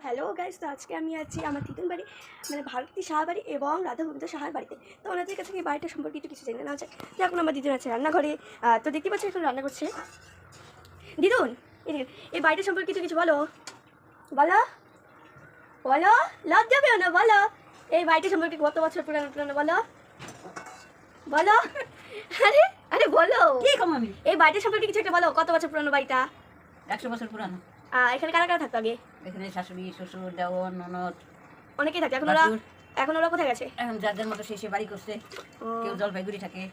Hello guys, তো আজকে আমি আছি আমার তিতুন বাড়ি, মানে ভারতী সাহা বাড়ি এবং রাধা গোবিন্দ সাহার বাড়িতে। তো ওনাদের কাছে এই বাড়িটা সম্পর্কে কিছু জেনে নেওয়া যায়। তো এখন আমার দিদুন আছে রান্নাঘরে। তো দেখতে পাচ্ছি এখন রান্না করছে দিদুন। এই বাড়িটা সম্পর্কে কিছু বলো বলো বলো, লজ্জা পেও না, বলো এই বাড়িটা সম্পর্কে কত বছর পুরানো পুরানো বলো বলো। আরে আরে বলো, কি কম আমি এই বাড়িটা সম্পর্কে কিছু একটা বলো, কত বছর পুরানো বাড়িটা? 100 বছর পুরানো। এখানে কারা কারা থাকতো আগে? এখানে শাশুড়ি, শ্বশুর, দেওর, ননদ অনেকেই থাকে। এখন ওরা কোথায় গেছে? এখন যার যার মতো সে বাড়ি করছে। কেউ জলপাইগুড়ি থাকে,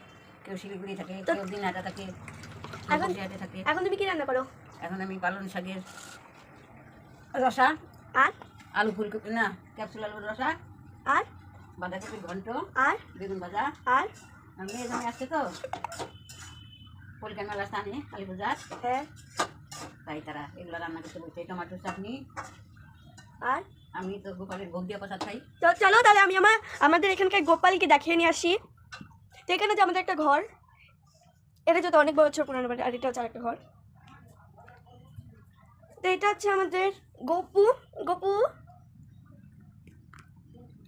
কেউ শিলিগুড়ি থাকে, কেউ দিনহাটা থাকে, এখন থাকে। এখন তুমি কি রান্না করো? এখন আমি পালং শাকের রসা আর আলু ফুলকপি না ক্যাপসুল আলুর রসা আর বাঁধাকপির ঘন্ট আর বেগুন ভাজা। আর মেয়ে জামাই আসছে তো কলকাতা মেলা স্থানে কালী পূজার, হ্যাঁ, তাই তারা এগুলো রান্না করতে বলছে। টমাটোর চাটনি। আর আমি তো গোপালের ভোগ দিয়ে প্রসাদ খাই। তো চলো তাহলে আমি আমাদের এখানকার গোপালকে দেখিয়ে নিয়ে আসি। তো এখানে যে আমাদের একটা ঘর, এটা যত অনেক বছর পুরানো বাড়ি, আর এটা হচ্ছে একটা ঘর। তো এটা হচ্ছে আমাদের গপু। গপু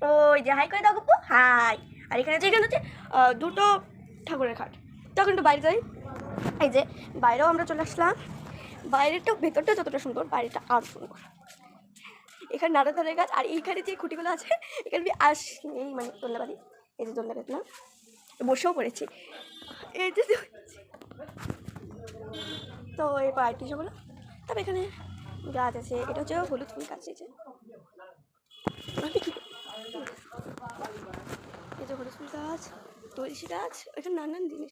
ওই যে হাই করে দাও গপু, হাই। আর এখানে হচ্ছে দুটো ঠাকুরের খাট। তখন একটু বাইরে যাই। এই যে বাইরেও আমরা চলে আসলাম। বাইরেটা ভেতরটা যতটা সুন্দর, বাইরেটা আর সুন্দর। এখানে নাড়াতাড়া গাছ, আর এইখানে যে খুঁটিগুলো আছে এখানে এই মানে দোলনাবাড়ি, এই যে দোলনা দেখলাম, বসেও পড়েছি এই যে। তো এই পার্টি সেগুলো, তবে এখানে গাছ আছে। এটা হচ্ছে হলুদ ফুল গাছ। এই যে হলুদ ফুল গাছ, তুলসী গাছ, এখানে নানান জিনিস।